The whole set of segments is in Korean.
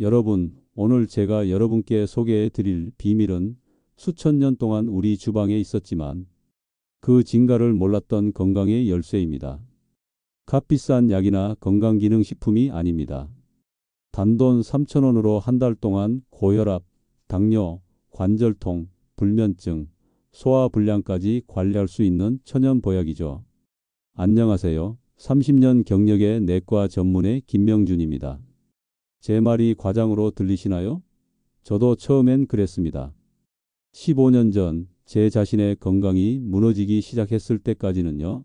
여러분, 오늘 제가 여러분께 소개해 드릴 비밀은 수천 년 동안 우리 주방에 있었지만 그 진가를 몰랐던 건강의 열쇠입니다. 값비싼 약이나 건강기능식품이 아닙니다. 단돈 3,000원으로 한 달 동안 고혈압, 당뇨, 관절통, 불면증, 소화불량까지 관리할 수 있는 천연보약이죠. 안녕하세요. 30년 경력의 내과 전문의 김명준입니다. 제 말이 과장으로 들리시나요? 저도 처음엔 그랬습니다. 15년 전 제 자신의 건강이 무너지기 시작했을 때까지는요.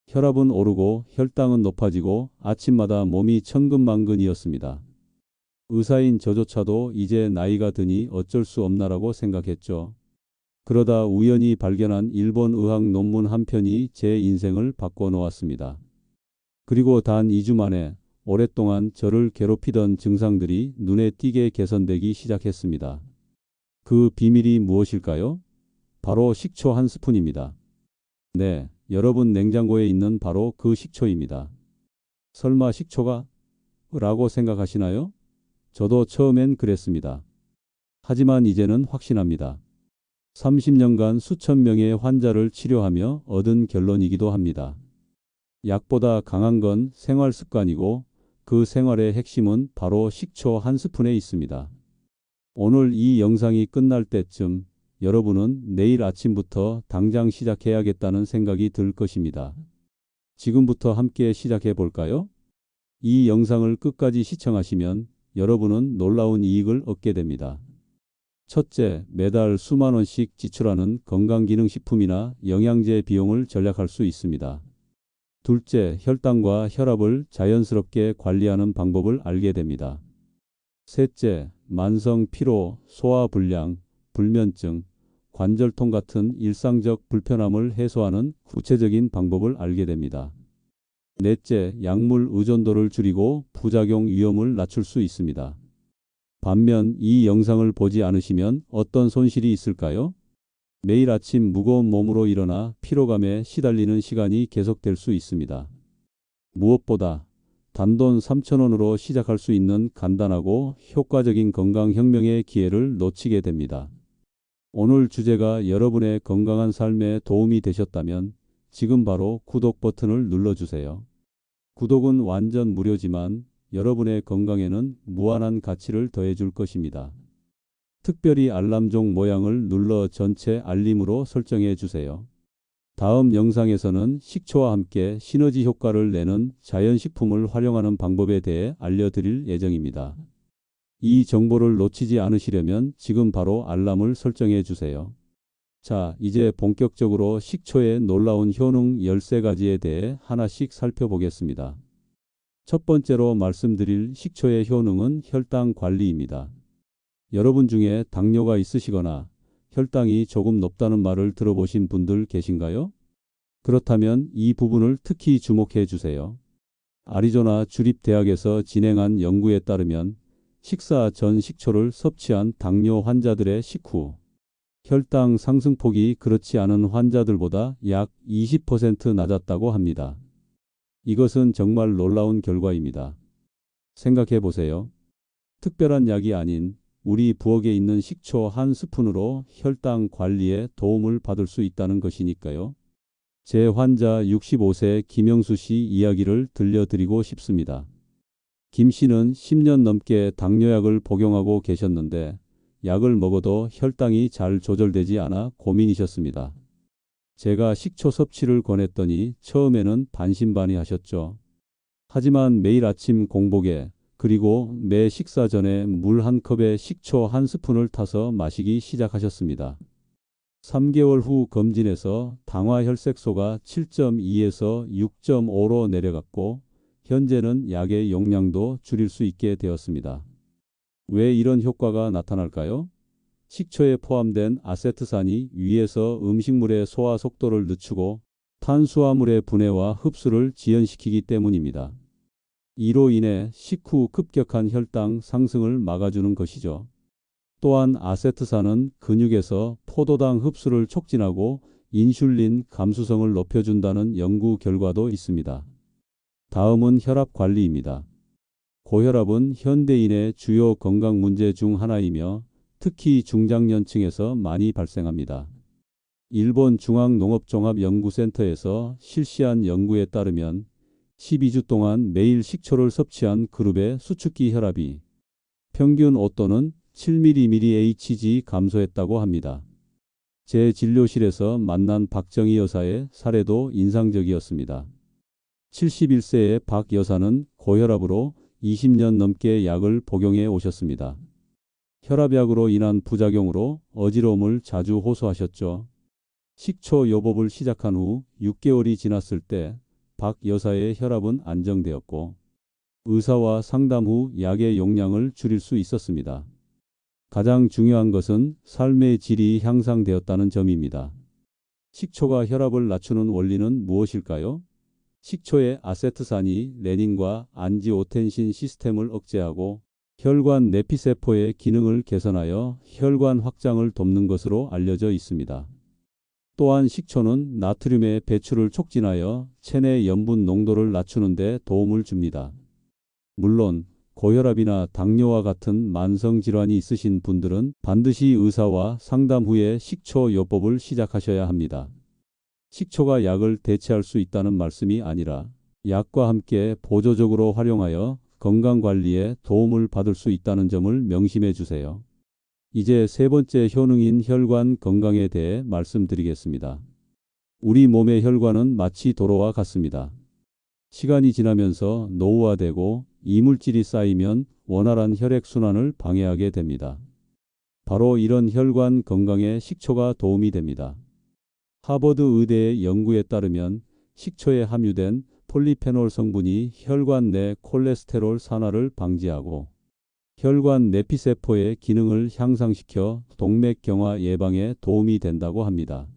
혈압은 오르고 혈당은 높아지고 아침마다 몸이 천근만근이었습니다. 의사인 저조차도 이제 나이가 드니 어쩔 수 없나라고 생각했죠. 그러다 우연히 발견한 일본 의학 논문 한 편이 제 인생을 바꿔놓았습니다. 그리고 단 2주 만에 오랫동안 저를 괴롭히던 증상들이 눈에 띄게 개선되기 시작했습니다. 그 비밀이 무엇일까요? 바로 식초 한 스푼입니다. 네, 여러분 냉장고에 있는 바로 그 식초입니다. 설마 식초가? 라고 생각하시나요? 저도 처음엔 그랬습니다. 하지만 이제는 확신합니다. 30년간 수천 명의 환자를 치료하며 얻은 결론이기도 합니다. 약보다 강한 건 생활 습관이고 그 생활의 핵심은 바로 식초 한 스푼에 있습니다. 오늘 이 영상이 끝날 때쯤 여러분은 내일 아침부터 당장 시작해야겠다는 생각이 들 것입니다. 지금부터 함께 시작해 볼까요? 이 영상을 끝까지 시청하시면 여러분은 놀라운 이익을 얻게 됩니다. 첫째, 매달 수만 원씩 지출하는 건강기능식품이나 영양제 비용을 절약할 수 있습니다. 둘째, 혈당과 혈압을 자연스럽게 관리하는 방법을 알게 됩니다. 셋째, 만성 피로, 소화불량, 불면증, 관절통 같은 일상적 불편함을 해소하는 구체적인 방법을 알게 됩니다. 넷째, 약물 의존도를 줄이고 부작용 위험을 낮출 수 있습니다. 반면 이 영상을 보지 않으시면 어떤 손실이 있을까요? 매일 아침 무거운 몸으로 일어나 피로감에 시달리는 시간이 계속될 수 있습니다. 무엇보다 단돈 3,000원으로 시작할 수 있는 간단하고 효과적인 건강혁명의 기회를 놓치게 됩니다. 오늘 주제가 여러분의 건강한 삶에 도움이 되셨다면 지금 바로 구독 버튼을 눌러주세요. 구독은 완전 무료지만 여러분의 건강에는 무한한 가치를 더해줄 것입니다. 특별히 알람종 모양을 눌러 전체 알림으로 설정해 주세요. 다음 영상에서는 식초와 함께 시너지 효과를 내는 자연식품을 활용하는 방법에 대해 알려드릴 예정입니다. 이 정보를 놓치지 않으시려면 지금 바로 알람을 설정해 주세요. 자, 이제 본격적으로 식초의 놀라운 효능 13가지에 대해 하나씩 살펴보겠습니다. 첫 번째로 말씀드릴 식초의 효능은 혈당 관리입니다. 여러분 중에 당뇨가 있으시거나 혈당이 조금 높다는 말을 들어보신 분들 계신가요? 그렇다면 이 부분을 특히 주목해 주세요. 아리조나 주립대학에서 진행한 연구에 따르면 식사 전 식초를 섭취한 당뇨 환자들의 식후 혈당 상승폭이 그렇지 않은 환자들보다 약 20% 낮았다고 합니다. 이것은 정말 놀라운 결과입니다. 생각해 보세요. 특별한 약이 아닌 우리 부엌에 있는 식초 한 스푼으로 혈당 관리에 도움을 받을 수 있다는 것이니까요. 제 환자 65세 김영수 씨 이야기를 들려드리고 싶습니다. 김 씨는 10년 넘게 당뇨약을 복용하고 계셨는데 약을 먹어도 혈당이 잘 조절되지 않아 고민이셨습니다. 제가 식초 섭취를 권했더니 처음에는 반신반의하셨죠. 하지만 매일 아침 공복에 그리고 매 식사 전에 물 한 컵에 식초 한 스푼을 타서 마시기 시작하셨습니다. 3개월 후 검진에서 당화혈색소가 7.2에서 6.5로 내려갔고 현재는 약의 용량도 줄일 수 있게 되었습니다. 왜 이런 효과가 나타날까요? 식초에 포함된 아세트산이 위에서 음식물의 소화 속도를 늦추고 탄수화물의 분해와 흡수를 지연시키기 때문입니다. 이로 인해 식후 급격한 혈당 상승을 막아주는 것이죠. 또한 아세트산은 근육에서 포도당 흡수를 촉진하고 인슐린 감수성을 높여준다는 연구 결과도 있습니다. 다음은 혈압 관리입니다. 고혈압은 현대인의 주요 건강 문제 중 하나이며 특히 중장년층에서 많이 발생합니다. 일본 중앙농업종합연구센터에서 실시한 연구에 따르면 12주 동안 매일 식초를 섭취한 그룹의 수축기 혈압이 평균 5 또는 7mmHg 감소했다고 합니다. 제 진료실에서 만난 박정희 여사의 사례도 인상적이었습니다. 71세의 박 여사는 고혈압으로 20년 넘게 약을 복용해 오셨습니다. 혈압약으로 인한 부작용으로 어지러움을 자주 호소하셨죠. 식초 요법을 시작한 후 6개월이 지났을 때 박 여사의 혈압은 안정되었고 의사와 상담 후 약의 용량을 줄일 수 있었습니다. 가장 중요한 것은 삶의 질이 향상되었다는 점입니다. 식초가 혈압을 낮추는 원리는 무엇일까요? 식초의 아세트산이 레닌과 안지오텐신 시스템을 억제하고 혈관 내피세포의 기능을 개선하여 혈관 확장을 돕는 것으로 알려져 있습니다. 또한 식초는 나트륨의 배출을 촉진하여 체내 염분 농도를 낮추는 데 도움을 줍니다. 물론 고혈압이나 당뇨와 같은 만성 질환이 있으신 분들은 반드시 의사와 상담 후에 식초 요법을 시작하셔야 합니다. 식초가 약을 대체할 수 있다는 말씀이 아니라 약과 함께 보조적으로 활용하여 건강관리에 도움을 받을 수 있다는 점을 명심해 주세요. 이제 세 번째 효능인 혈관 건강에 대해 말씀드리겠습니다. 우리 몸의 혈관은 마치 도로와 같습니다. 시간이 지나면서 노후화되고 이물질이 쌓이면 원활한 혈액순환을 방해하게 됩니다. 바로 이런 혈관 건강에 식초가 도움이 됩니다. 하버드 의대의 연구에 따르면 식초에 함유된 폴리페놀 성분이 혈관 내 콜레스테롤 산화를 방지하고 혈관 내피세포의 기능을 향상시켜 동맥경화 예방에 도움이 된다고 합니다.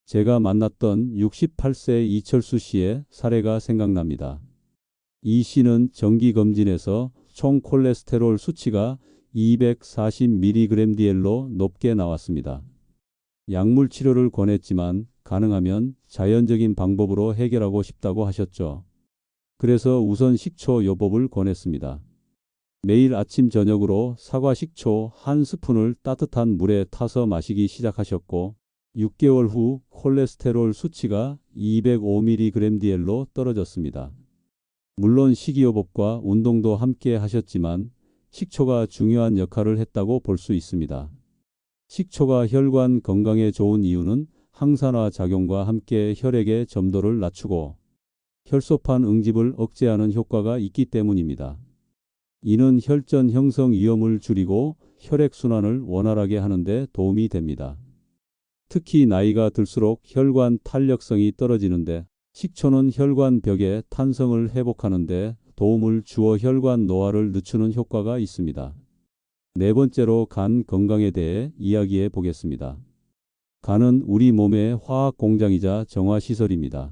제가 만났던 68세 이철수 씨의 사례가 생각납니다. 이 씨는 정기검진에서 총 콜레스테롤 수치가 240mg/dl로 높게 나왔습니다. 약물 치료를 권했지만 가능하면 자연적인 방법으로 해결하고 싶다고 하셨죠. 그래서 우선 식초 요법을 권했습니다. 매일 아침 저녁으로 사과 식초 1스푼을 따뜻한 물에 타서 마시기 시작하셨고 6개월 후 콜레스테롤 수치가 205mg/dl로 떨어졌습니다. 물론 식이요법과 운동도 함께 하셨지만 식초가 중요한 역할을 했다고 볼 수 있습니다. 식초가 혈관 건강에 좋은 이유는 항산화 작용과 함께 혈액의 점도를 낮추고 혈소판 응집을 억제하는 효과가 있기 때문입니다. 이는 혈전 형성 위험을 줄이고 혈액순환을 원활하게 하는 데 도움이 됩니다. 특히 나이가 들수록 혈관 탄력성이 떨어지는데 식초는 혈관 벽의 탄성을 회복하는 데 도움을 주어 혈관 노화를 늦추는 효과가 있습니다. 네 번째로 간 건강에 대해 이야기해 보겠습니다. 간은 우리 몸의 화학 공장이자 정화시설입니다.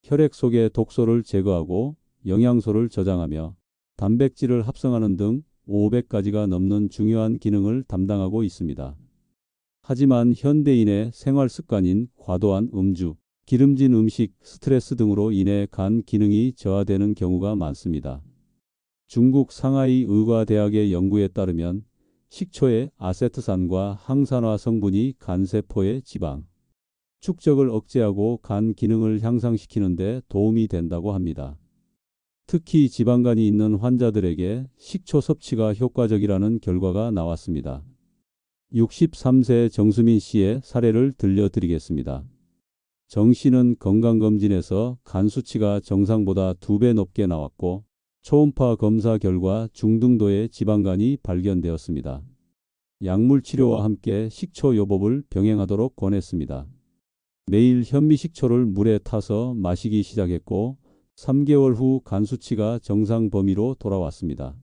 혈액 속의 독소를 제거하고 영양소를 저장하며 단백질을 합성하는 등 500가지가 넘는 중요한 기능을 담당하고 있습니다. 하지만 현대인의 생활 습관인 과도한 음주, 기름진 음식, 스트레스 등으로 인해 간 기능이 저하되는 경우가 많습니다. 중국 상하이 의과대학의 연구에 따르면 식초의 아세트산과 항산화 성분이 간세포의 지방 축적을 억제하고 간 기능을 향상시키는 데 도움이 된다고 합니다. 특히 지방간이 있는 환자들에게 식초 섭취가 효과적이라는 결과가 나왔습니다. 63세 정수민 씨의 사례를 들려드리겠습니다. 정 씨는 건강검진에서 간 수치가 정상보다 2배 높게 나왔고 초음파 검사 결과 중등도의 지방간이 발견되었습니다. 약물 치료와 함께 식초 요법을 병행하도록 권했습니다. 매일 현미식초를 물에 타서 마시기 시작했고 3개월 후 간 수치가 정상 범위로 돌아왔습니다.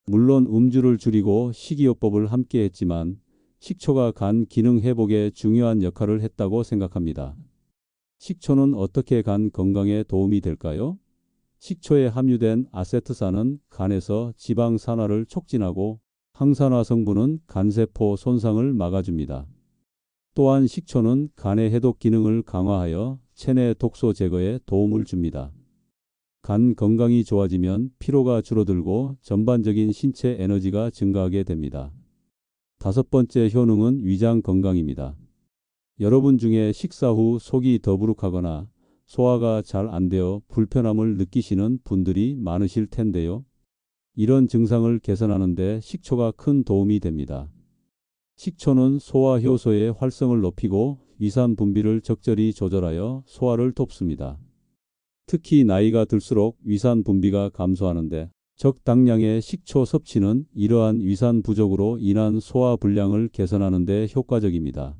물론 음주를 줄이고 식이요법을 함께 했지만 식초가 간 기능 회복에 중요한 역할을 했다고 생각합니다. 식초는 어떻게 간 건강에 도움이 될까요? 식초에 함유된 아세트산은 간에서 지방 산화를 촉진하고 항산화 성분은 간세포 손상을 막아줍니다. 또한 식초는 간의 해독 기능을 강화하여 체내 독소 제거에 도움을 줍니다. 간 건강이 좋아지면 피로가 줄어들고 전반적인 신체 에너지가 증가하게 됩니다. 다섯 번째 효능은 위장 건강입니다. 여러분 중에 식사 후 속이 더부룩하거나 소화가 잘 안 되어 불편함을 느끼시는 분들이 많으실 텐데요. 이런 증상을 개선하는 데 식초가 큰 도움이 됩니다. 식초는 소화 효소의 활성을 높이고 위산 분비를 적절히 조절하여 소화를 돕습니다. 특히 나이가 들수록 위산 분비가 감소하는데 적당량의 식초 섭취는 이러한 위산 부족으로 인한 소화 불량을 개선하는 데 효과적입니다.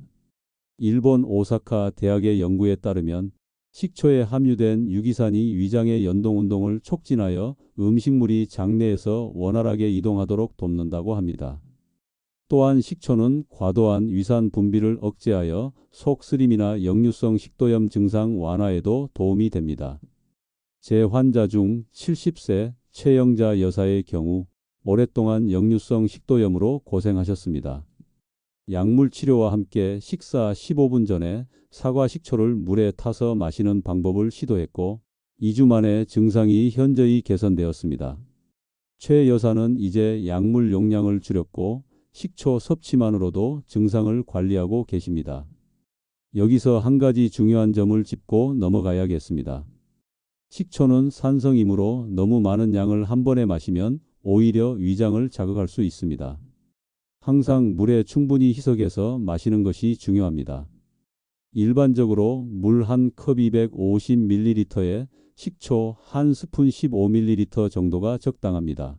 일본 오사카 대학의 연구에 따르면 식초에 함유된 유기산이 위장의 연동 운동을 촉진하여 음식물이 장내에서 원활하게 이동하도록 돕는다고 합니다. 또한 식초는 과도한 위산 분비를 억제하여 속쓰림이나 역류성 식도염 증상 완화에도 도움이 됩니다. 제 환자 중 70세 최영자 여사의 경우 오랫동안 역류성 식도염으로 고생하셨습니다. 약물 치료와 함께 식사 15분 전에 사과 식초를 물에 타서 마시는 방법을 시도했고 2주 만에 증상이 현저히 개선되었습니다. 최 여사는 이제 약물 용량을 줄였고 식초 섭취만으로도 증상을 관리하고 계십니다. 여기서 한 가지 중요한 점을 짚고 넘어가야겠습니다. 식초는 산성이므로 너무 많은 양을 한 번에 마시면 오히려 위장을 자극할 수 있습니다. 항상 물에 충분히 희석해서 마시는 것이 중요합니다. 일반적으로 물 한 컵 250ml에 식초 한 스푼 15ml 정도가 적당합니다.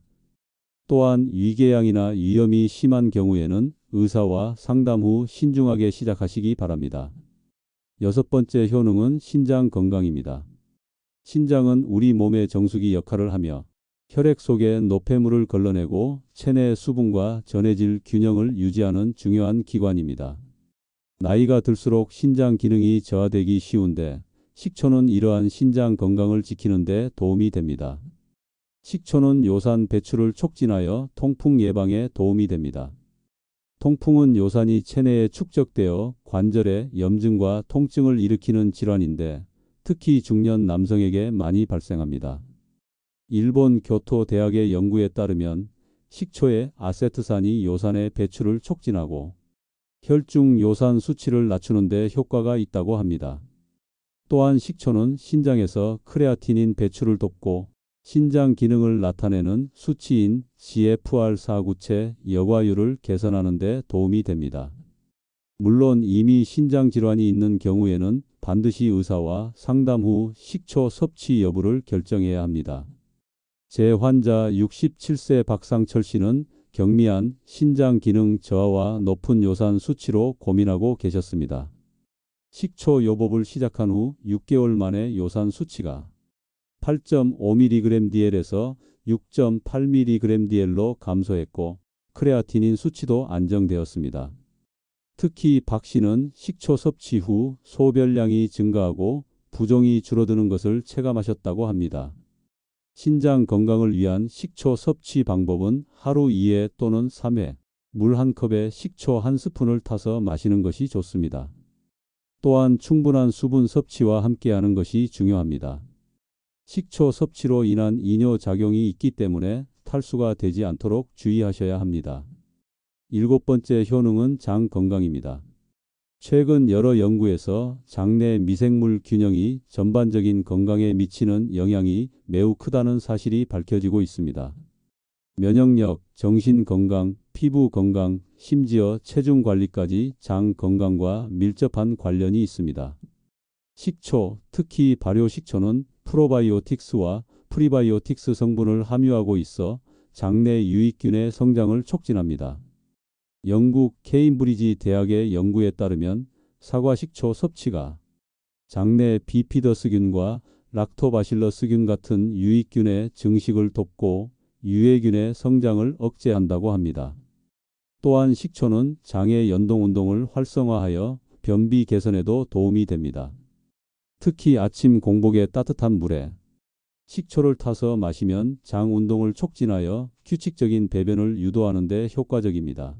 또한 위궤양이나 위염이 심한 경우에는 의사와 상담 후 신중하게 시작하시기 바랍니다. 여섯 번째 효능은 신장 건강입니다. 신장은 우리 몸의 정수기 역할을 하며 혈액 속의 노폐물을 걸러내고 체내 수분과 전해질 균형을 유지하는 중요한 기관입니다. 나이가 들수록 신장 기능이 저하되기 쉬운데 식초는 이러한 신장 건강을 지키는 데 도움이 됩니다. 식초는 요산 배출을 촉진하여 통풍 예방에 도움이 됩니다. 통풍은 요산이 체내에 축적되어 관절에 염증과 통증을 일으키는 질환인데 특히 중년 남성에게 많이 발생합니다. 일본 교토 대학의 연구에 따르면 식초의 아세트산이 요산의 배출을 촉진하고 혈중 요산 수치를 낮추는 데 효과가 있다고 합니다. 또한 식초는 신장에서 크레아티닌 배출을 돕고 신장 기능을 나타내는 수치인 GFR4 구체 여과율을 개선하는 데 도움이 됩니다. 물론 이미 신장 질환이 있는 경우에는 반드시 의사와 상담 후 식초 섭취 여부를 결정해야 합니다. 제 환자 67세 박상철 씨는 경미한 신장 기능 저하와 높은 요산 수치로 고민하고 계셨습니다. 식초 요법을 시작한 후 6개월 만에 요산 수치가 8.5mg/dl에서 6.8mg/dl로 감소했고 크레아티닌 수치도 안정되었습니다. 특히 박 씨는 식초 섭취 후 소변량이 증가하고 부종이 줄어드는 것을 체감하셨다고 합니다. 신장 건강을 위한 식초 섭취 방법은 하루 2회 또는 3회 물 한 컵에 식초 한 스푼을 타서 마시는 것이 좋습니다. 또한 충분한 수분 섭취와 함께하는 것이 중요합니다. 식초 섭취로 인한 이뇨작용이 있기 때문에 탈수가 되지 않도록 주의하셔야 합니다. 일곱 번째 효능은 장 건강입니다. 최근 여러 연구에서 장내 미생물 균형이 전반적인 건강에 미치는 영향이 매우 크다는 사실이 밝혀지고 있습니다. 면역력, 정신 건강, 피부 건강, 심지어 체중 관리까지 장 건강과 밀접한 관련이 있습니다. 식초, 특히 발효식초는 프로바이오틱스와 프리바이오틱스 성분을 함유하고 있어 장내 유익균의 성장을 촉진합니다. 영국 케임브리지 대학의 연구에 따르면 사과 식초 섭취가 장내 비피더스균과 락토바실러스균 같은 유익균의 증식을 돕고 유해균의 성장을 억제한다고 합니다. 또한 식초는 장의 연동 운동을 활성화하여 변비 개선에도 도움이 됩니다. 특히 아침 공복에 따뜻한 물에 식초를 타서 마시면 장 운동을 촉진하여 규칙적인 배변을 유도하는 데 효과적입니다.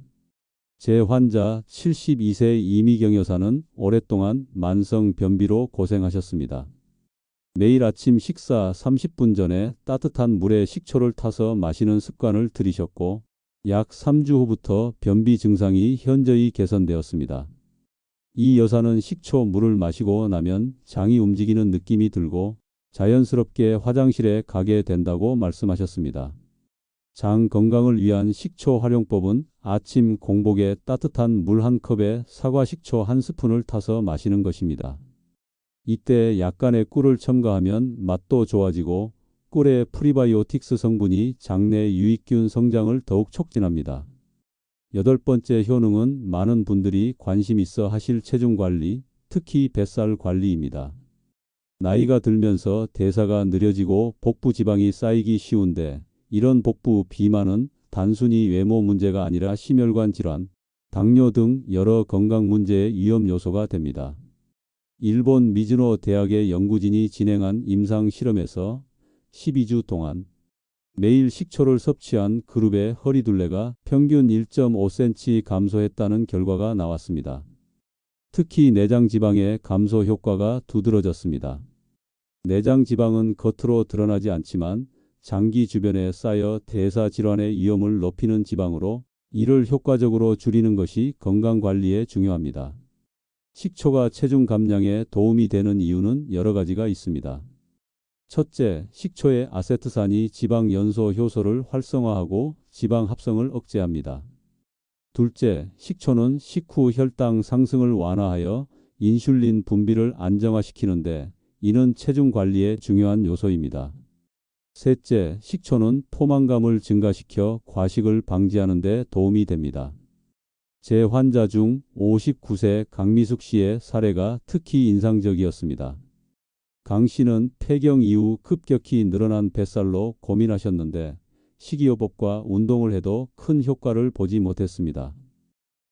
제 환자 72세 이미경 여사는 오랫동안 만성 변비로 고생하셨습니다. 매일 아침 식사 30분 전에 따뜻한 물에 식초를 타서 마시는 습관을 들이셨고 약 3주 후부터 변비 증상이 현저히 개선되었습니다. 이 여사는 식초 물을 마시고 나면 장이 움직이는 느낌이 들고 자연스럽게 화장실에 가게 된다고 말씀하셨습니다. 장 건강을 위한 식초 활용법은 아침 공복에 따뜻한 물 한 컵에 사과 식초 한 스푼을 타서 마시는 것입니다. 이때 약간의 꿀을 첨가하면 맛도 좋아지고 꿀의 프리바이오틱스 성분이 장내 유익균 성장을 더욱 촉진합니다. 여덟 번째 효능은 많은 분들이 관심 있어 하실 체중 관리, 특히 뱃살 관리입니다. 나이가 들면서 대사가 느려지고 복부 지방이 쌓이기 쉬운데 이런 복부 비만은 단순히 외모 문제가 아니라 심혈관 질환, 당뇨 등 여러 건강 문제의 위험 요소가 됩니다. 일본 미즈노 대학의 연구진이 진행한 임상 실험에서 12주 동안 매일 식초를 섭취한 그룹의 허리둘레가 평균 1.5cm 감소했다는 결과가 나왔습니다. 특히 내장 지방의 감소 효과가 두드러졌습니다. 내장 지방은 겉으로 드러나지 않지만 장기 주변에 쌓여 대사 질환의 위험을 높이는 지방으로 이를 효과적으로 줄이는 것이 건강 관리에 중요합니다. 식초가 체중 감량에 도움이 되는 이유는 여러 가지가 있습니다. 첫째, 식초의 아세트산이 지방 연소 효소를 활성화하고 지방 합성을 억제합니다. 둘째, 식초는 식후 혈당 상승을 완화하여 인슐린 분비를 안정화시키는데 이는 체중 관리에 중요한 요소입니다. 셋째, 식초는 포만감을 증가시켜 과식을 방지하는 데 도움이 됩니다. 제 환자 중 59세 강미숙 씨의 사례가 특히 인상적이었습니다. 강 씨는 폐경 이후 급격히 늘어난 뱃살로 고민하셨는데 식이요법과 운동을 해도 큰 효과를 보지 못했습니다.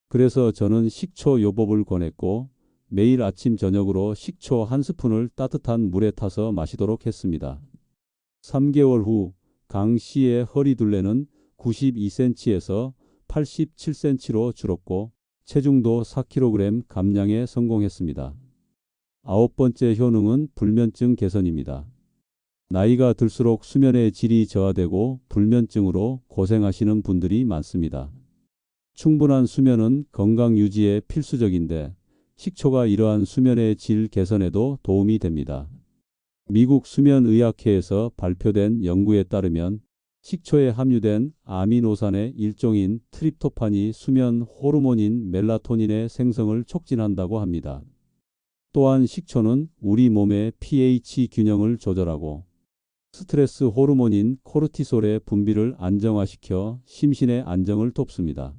그래서 저는 식초 요법을 권했고 매일 아침 저녁으로 식초 한 스푼을 따뜻한 물에 타서 마시도록 했습니다. 3개월 후 강 씨의 허리둘레는 92cm에서 87cm로 줄었고 체중도 4kg 감량에 성공했습니다. 아홉 번째 효능은 불면증 개선입니다. 나이가 들수록 수면의 질이 저하되고 불면증으로 고생하시는 분들이 많습니다. 충분한 수면은 건강 유지에 필수적인데 식초가 이러한 수면의 질 개선에도 도움이 됩니다. 미국 수면의학회에서 발표된 연구에 따르면 식초에 함유된 아미노산의 일종인 트립토판이 수면 호르몬인 멜라토닌의 생성을 촉진한다고 합니다. 또한 식초는 우리 몸의 pH 균형을 조절하고 스트레스 호르몬인 코르티솔의 분비를 안정화시켜 심신의 안정을 돕습니다.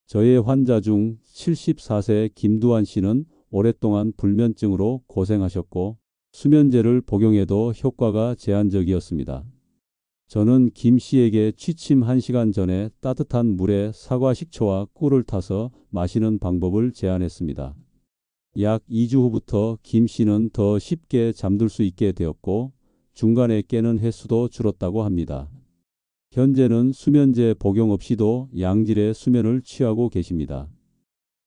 저의 환자 중 74세 김두한 씨는 오랫동안 불면증으로 고생하셨고 수면제를 복용해도 효과가 제한적이었습니다. 저는 김 씨에게 취침 1시간 전에 따뜻한 물에 사과 식초와 꿀을 타서 마시는 방법을 제안했습니다. 약 2주 후부터 김 씨는 더 쉽게 잠들 수 있게 되었고 중간에 깨는 횟수도 줄었다고 합니다. 현재는 수면제 복용 없이도 양질의 수면을 취하고 계십니다.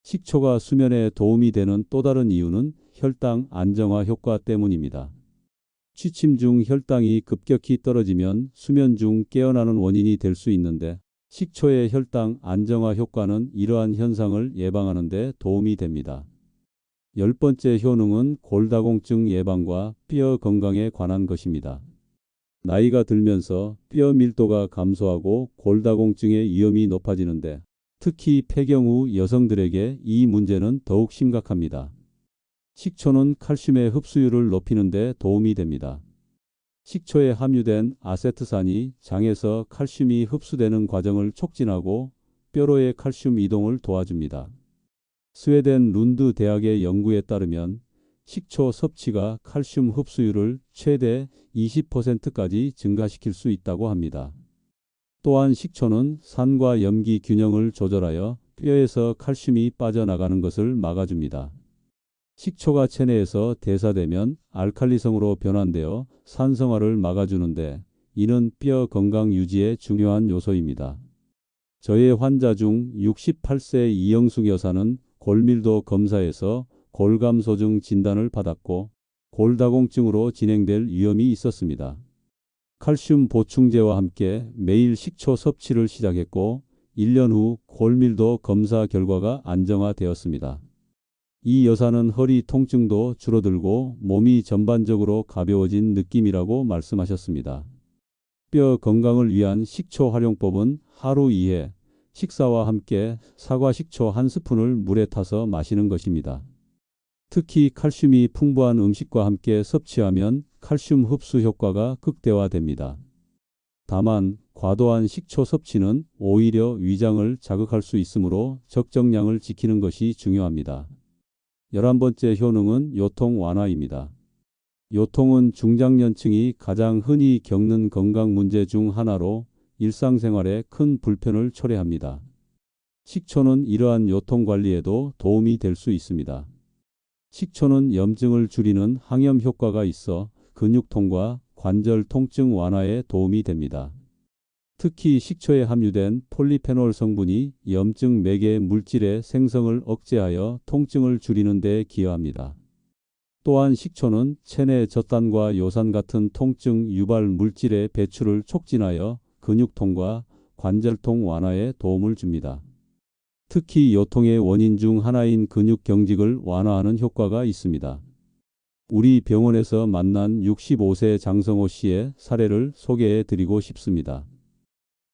식초가 수면에 도움이 되는 또 다른 이유는 혈당 안정화 효과 때문입니다. 취침 중 혈당이 급격히 떨어지면 수면 중 깨어나는 원인이 될 수 있는데 식초의 혈당 안정화 효과는 이러한 현상을 예방하는 데 도움이 됩니다. 열 번째 효능은 골다공증 예방과 뼈 건강에 관한 것입니다. 나이가 들면서 뼈 밀도가 감소하고 골다공증의 위험이 높아지는데 특히 폐경 후 여성들에게 이 문제는 더욱 심각합니다. 식초는 칼슘의 흡수율을 높이는 데 도움이 됩니다. 식초에 함유된 아세트산이 장에서 칼슘이 흡수되는 과정을 촉진하고 뼈로의 칼슘 이동을 도와줍니다. 스웨덴 룬드 대학의 연구에 따르면 식초 섭취가 칼슘 흡수율을 최대 20%까지 증가시킬 수 있다고 합니다. 또한 식초는 산과 염기 균형을 조절하여 뼈에서 칼슘이 빠져나가는 것을 막아줍니다. 식초가 체내에서 대사되면 알칼리성으로 변환되어 산성화를 막아주는데 이는 뼈 건강 유지에 중요한 요소입니다. 저의 환자 중 68세 이영숙 여사는 골밀도 검사에서 골감소증 진단을 받았고 골다공증으로 진행될 위험이 있었습니다. 칼슘 보충제와 함께 매일 식초 섭취를 시작했고 1년 후 골밀도 검사 결과가 안정화되었습니다. 이 여사는 허리 통증도 줄어들고 몸이 전반적으로 가벼워진 느낌이라고 말씀하셨습니다. 뼈 건강을 위한 식초 활용법은 하루 2회 식사와 함께 사과 식초 1스푼을 물에 타서 마시는 것입니다. 특히 칼슘이 풍부한 음식과 함께 섭취하면 칼슘 흡수 효과가 극대화됩니다. 다만 과도한 식초 섭취는 오히려 위장을 자극할 수 있으므로 적정량을 지키는 것이 중요합니다. 11번째 효능은 요통 완화입니다. 요통은 중장년층이 가장 흔히 겪는 건강 문제 중 하나로 일상생활에 큰 불편을 초래합니다. 식초는 이러한 요통 관리에도 도움이 될 수 있습니다. 식초는 염증을 줄이는 항염 효과가 있어 근육통과 관절 통증 완화에 도움이 됩니다. 특히 식초에 함유된 폴리페놀 성분이 염증 매개 물질의 생성을 억제하여 통증을 줄이는 데 기여합니다. 또한 식초는 체내 젖단과 요산 같은 통증 유발 물질의 배출을 촉진하여 근육통과 관절통 완화에 도움을 줍니다. 특히 요통의 원인 중 하나인 근육 경직을 완화하는 효과가 있습니다. 우리 병원에서 만난 65세 장성호 씨의 사례를 소개해 드리고 싶습니다.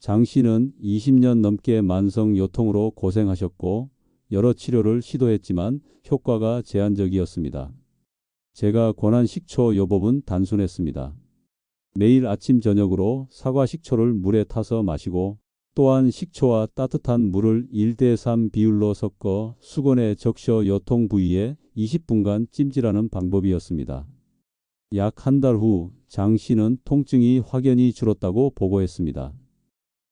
장 씨는 20년 넘게 만성 요통으로 고생하셨고 여러 치료를 시도했지만 효과가 제한적이었습니다. 제가 권한 식초 요법은 단순했습니다. 매일 아침 저녁으로 사과 식초를 물에 타서 마시고 또한 식초와 따뜻한 물을 1대3 비율로 섞어 수건에 적셔 요통 부위에 20분간 찜질하는 방법이었습니다. 약 한 달 후 장 씨는 통증이 확연히 줄었다고 보고했습니다.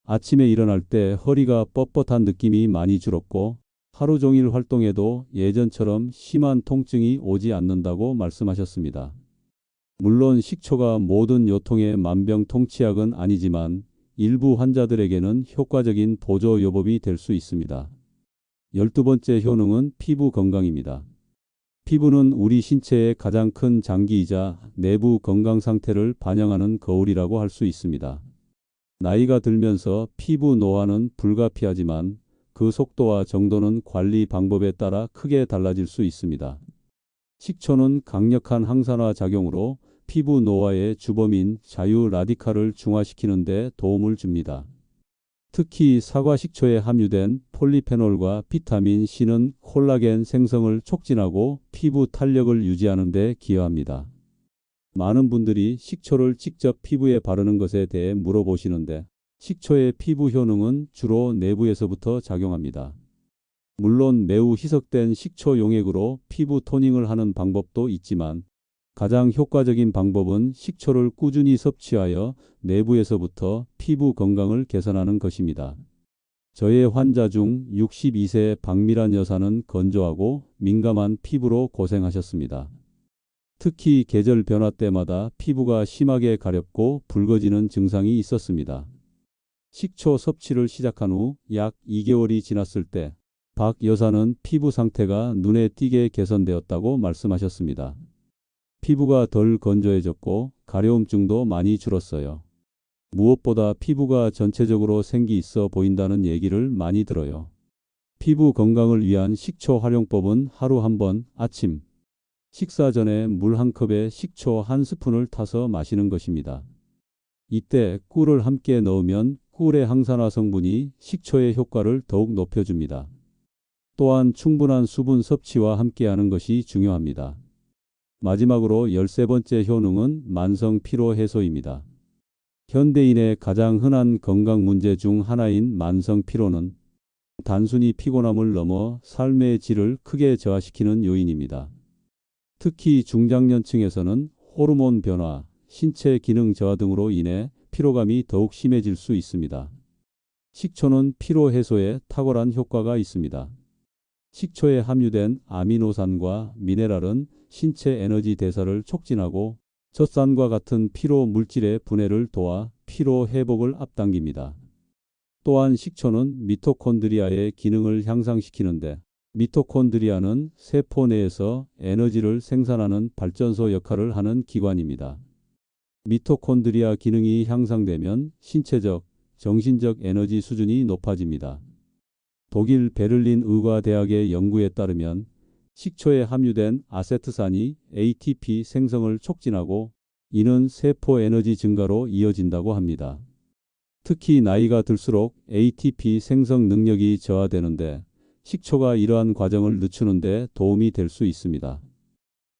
아침에 일어날 때 허리가 뻣뻣한 느낌이 많이 줄었고 하루 종일 활동해도 예전처럼 심한 통증이 오지 않는다고 말씀하셨습니다. 물론 식초가 모든 요통의 만병통치약은 아니지만 일부 환자들에게는 효과적인 보조요법이 될 수 있습니다. 12번째 효능은 피부 건강입니다. 피부는 우리 신체의 가장 큰 장기이자 내부 건강 상태를 반영하는 거울이라고 할 수 있습니다. 나이가 들면서 피부 노화는 불가피하지만 그 속도와 정도는 관리 방법에 따라 크게 달라질 수 있습니다. 식초는 강력한 항산화 작용으로 피부 노화의 주범인 자유 라디칼을 중화시키는 데 도움을 줍니다. 특히 사과 식초에 함유된 폴리페놀과 비타민 C는 콜라겐 생성을 촉진하고 피부 탄력을 유지하는 데 기여합니다. 많은 분들이 식초를 직접 피부에 바르는 것에 대해 물어보시는데 식초의 피부 효능은 주로 내부에서부터 작용합니다. 물론 매우 희석된 식초 용액으로 피부 토닝을 하는 방법도 있지만 가장 효과적인 방법은 식초를 꾸준히 섭취하여 내부에서부터 피부 건강을 개선하는 것입니다. 저의 환자 중 62세 박미란 여사는 건조하고 민감한 피부로 고생하셨습니다. 특히 계절 변화 때마다 피부가 심하게 가렵고 붉어지는 증상이 있었습니다. 식초 섭취를 시작한 후 약 2개월이 지났을 때 박 여사는 피부 상태가 눈에 띄게 개선되었다고 말씀하셨습니다. 피부가 덜 건조해졌고 가려움증도 많이 줄었어요. 무엇보다 피부가 전체적으로 생기 있어 보인다는 얘기를 많이 들어요. 피부 건강을 위한 식초 활용법은 하루 한 번 아침 식사 전에 물 한 컵에 식초 1스푼을 타서 마시는 것입니다. 이때 꿀을 함께 넣으면 꿀의 항산화 성분이 식초의 효과를 더욱 높여줍니다. 또한 충분한 수분 섭취와 함께하는 것이 중요합니다. 마지막으로 13번째 효능은 만성 피로 해소입니다. 현대인의 가장 흔한 건강 문제 중 하나인 만성 피로는 단순히 피곤함을 넘어 삶의 질을 크게 저하시키는 요인입니다. 특히 중장년층에서는 호르몬 변화, 신체 기능 저하 등으로 인해 피로감이 더욱 심해질 수 있습니다. 식초는 피로 해소에 탁월한 효과가 있습니다. 식초에 함유된 아미노산과 미네랄은 신체 에너지 대사를 촉진하고 젖산과 같은 피로 물질의 분해를 도와 피로 회복을 앞당깁니다. 또한 식초는 미토콘드리아의 기능을 향상시키는데 미토콘드리아는 세포 내에서 에너지를 생산하는 발전소 역할을 하는 기관입니다. 미토콘드리아 기능이 향상되면 신체적, 정신적 에너지 수준이 높아집니다. 독일 베를린 의과대학의 연구에 따르면 식초에 함유된 아세트산이 ATP 생성을 촉진하고 이는 세포 에너지 증가로 이어진다고 합니다. 특히 나이가 들수록 ATP 생성 능력이 저하되는데 식초가 이러한 과정을 늦추는 데 도움이 될 수 있습니다.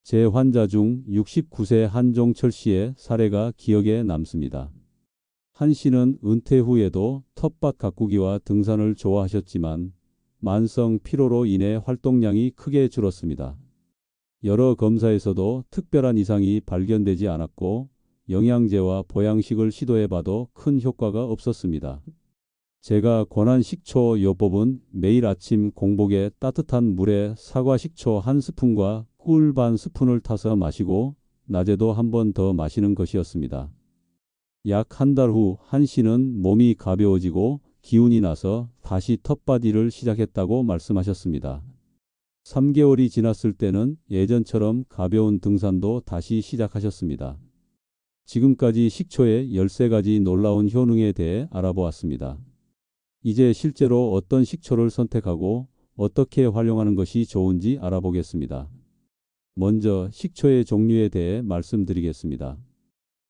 제 환자 중 69세 한종철 씨의 사례가 기억에 남습니다. 한 씨는 은퇴 후에도 텃밭 가꾸기와 등산을 좋아하셨지만 만성 피로로 인해 활동량이 크게 줄었습니다. 여러 검사에서도 특별한 이상이 발견되지 않았고 영양제와 보양식을 시도해봐도 큰 효과가 없었습니다. 제가 권한 식초 요법은 매일 아침 공복에 따뜻한 물에 사과 식초 한 스푼과 꿀 반 스푼을 타서 마시고 낮에도 한 번 더 마시는 것이었습니다. 약 한 달 후 한 씨는 몸이 가벼워지고 기운이 나서 다시 텃밭 일을 시작했다고 말씀하셨습니다. 3개월이 지났을 때는 예전처럼 가벼운 등산도 다시 시작하셨습니다. 지금까지 식초의 13가지 놀라운 효능에 대해 알아보았습니다. 이제 실제로 어떤 식초를 선택하고 어떻게 활용하는 것이 좋은지 알아보겠습니다. 먼저 식초의 종류에 대해 말씀드리겠습니다.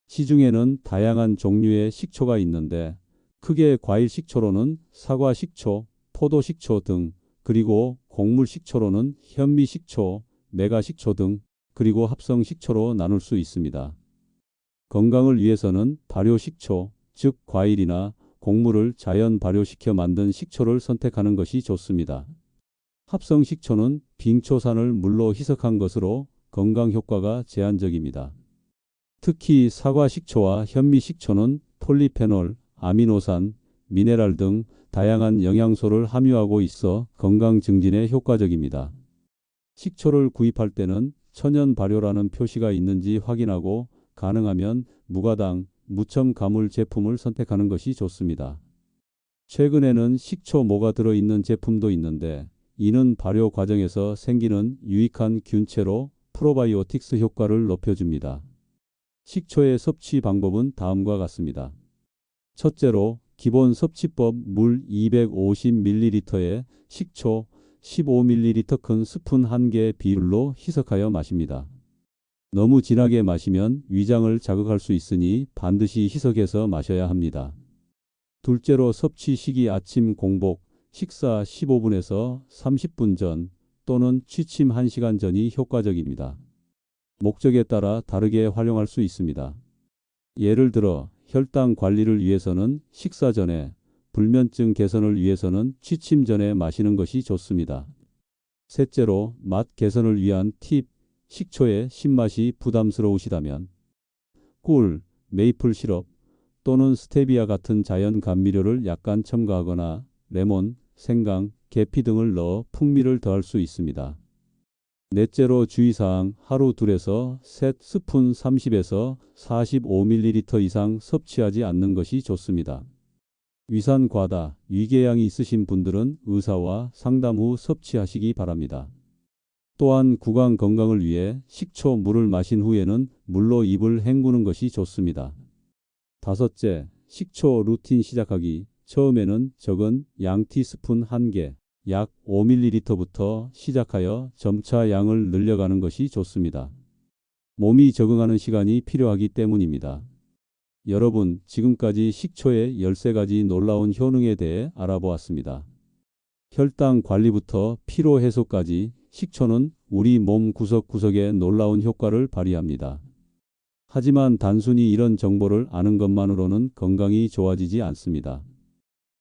시중에는 다양한 종류의 식초가 있는데 크게 과일 식초로는 사과 식초, 포도 식초 등, 그리고 곡물 식초로는 현미 식초, 메가 식초 등, 그리고 합성 식초로 나눌 수 있습니다. 건강을 위해서는 발효 식초, 즉 과일이나 곡물을 자연 발효시켜 만든 식초를 선택하는 것이 좋습니다. 합성 식초는 빙초산을 물로 희석한 것으로 건강 효과가 제한적입니다. 특히 사과 식초와 현미 식초는 폴리페놀, 아미노산, 미네랄 등 다양한 영양소를 함유하고 있어 건강 증진에 효과적입니다. 식초를 구입할 때는 천연 발효라는 표시가 있는지 확인하고 가능하면 무가당, 무첨 가물 제품을 선택하는 것이 좋습니다. 최근에는 식초모가 들어있는 제품도 있는데 이는 발효 과정에서 생기는 유익한 균체로 프로바이오틱스 효과를 높여줍니다. 식초의 섭취 방법은 다음과 같습니다. 첫째로 기본 섭취법 물 250ml에 식초 15ml 큰 스푼 1개 비율로 희석하여 마십니다. 너무 진하게 마시면 위장을 자극할 수 있으니 반드시 희석해서 마셔야 합니다. 둘째로 섭취 시기 아침 공복, 식사 15분에서 30분 전 또는 취침 1시간 전이 효과적입니다. 목적에 따라 다르게 활용할 수 있습니다. 예를 들어 혈당 관리를 위해서는 식사 전에, 불면증 개선을 위해서는 취침 전에 마시는 것이 좋습니다. 셋째로 맛 개선을 위한 팁, 식초의 신맛이 부담스러우시다면 꿀, 메이플 시럽 또는 스테비아 같은 자연 감미료를 약간 첨가하거나 레몬, 생강, 계피 등을 넣어 풍미를 더할 수 있습니다. 넷째로 주의사항 하루 2에서 3 스푼 30에서 45ml 이상 섭취하지 않는 것이 좋습니다. 위산 과다, 위궤양이 있으신 분들은 의사와 상담 후 섭취하시기 바랍니다. 또한 구강 건강을 위해 식초 물을 마신 후에는 물로 입을 헹구는 것이 좋습니다. 다섯째, 식초 루틴 시작하기. 처음에는 적은 양 티스푼 1개, 약 5ml부터 시작하여 점차 양을 늘려가는 것이 좋습니다. 몸이 적응하는 시간이 필요하기 때문입니다. 여러분, 지금까지 식초의 13가지 놀라운 효능에 대해 알아보았습니다. 혈당 관리부터 피로 해소까지 식초는 우리 몸 구석구석에 놀라운 효과를 발휘합니다. 하지만 단순히 이런 정보를 아는 것만으로는 건강이 좋아지지 않습니다.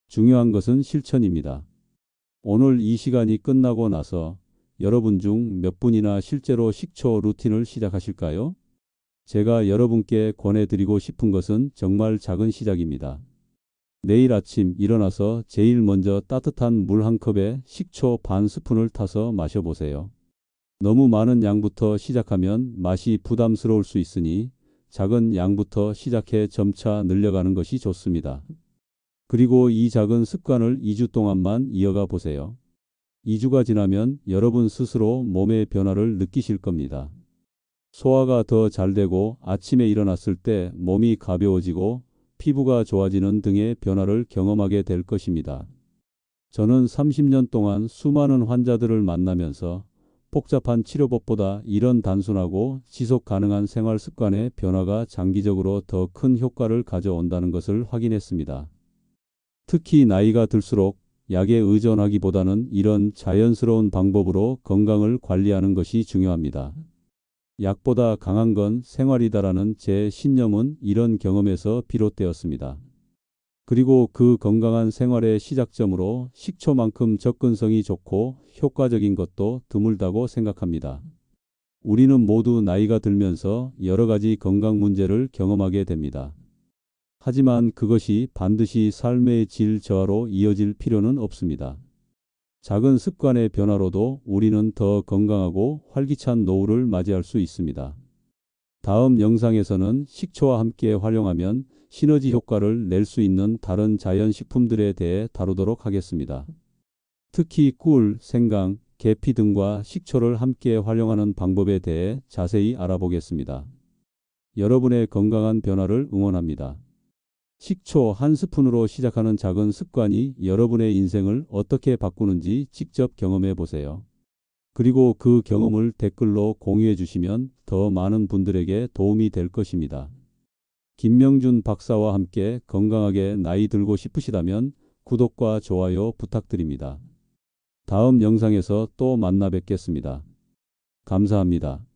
중요한 것은 실천입니다. 오늘 이 시간이 끝나고 나서 여러분 중 몇 분이나 실제로 식초 루틴을 시작하실까요? 제가 여러분께 권해드리고 싶은 것은 정말 작은 시작입니다. 내일 아침 일어나서 제일 먼저 따뜻한 물 한 컵에 식초 반 스푼을 타서 마셔보세요. 너무 많은 양부터 시작하면 맛이 부담스러울 수 있으니 작은 양부터 시작해 점차 늘려가는 것이 좋습니다. 그리고 이 작은 습관을 2주 동안만 이어가 보세요. 2주가 지나면 여러분 스스로 몸의 변화를 느끼실 겁니다. 소화가 더 잘 되고 아침에 일어났을 때 몸이 가벼워지고 피부가 좋아지는 등의 변화를 경험하게 될 것입니다. 저는 30년 동안 수많은 환자들을 만나면서 복잡한 치료법보다 이런 단순하고 지속 가능한 생활 습관의 변화가 장기적으로 더 큰 효과를 가져온다는 것을 확인했습니다. 특히 나이가 들수록 약에 의존하기보다는 이런 자연스러운 방법으로 건강을 관리하는 것이 중요합니다. 약보다 강한 건 생활이다라는 제 신념은 이런 경험에서 비롯되었습니다. 그리고 그 건강한 생활의 시작점으로 식초만큼 접근성이 좋고 효과적인 것도 드물다고 생각합니다. 우리는 모두 나이가 들면서 여러 가지 건강 문제를 경험하게 됩니다. 하지만 그것이 반드시 삶의 질 저하로 이어질 필요는 없습니다. 작은 습관의 변화로도 우리는 더 건강하고 활기찬 노후를 맞이할 수 있습니다. 다음 영상에서는 식초와 함께 활용하면 시너지 효과를 낼 수 있는 다른 자연식품들에 대해 다루도록 하겠습니다. 특히 꿀, 생강, 계피 등과 식초를 함께 활용하는 방법에 대해 자세히 알아보겠습니다. 여러분의 건강한 변화를 응원합니다. 식초 한 스푼으로 시작하는 작은 습관이 여러분의 인생을 어떻게 바꾸는지 직접 경험해 보세요. 그리고 그 경험을 댓글로 공유해 주시면 더 많은 분들에게 도움이 될 것입니다. 김명준 박사와 함께 건강하게 나이 들고 싶으시다면 구독과 좋아요 부탁드립니다. 다음 영상에서 또 만나 뵙겠습니다. 감사합니다.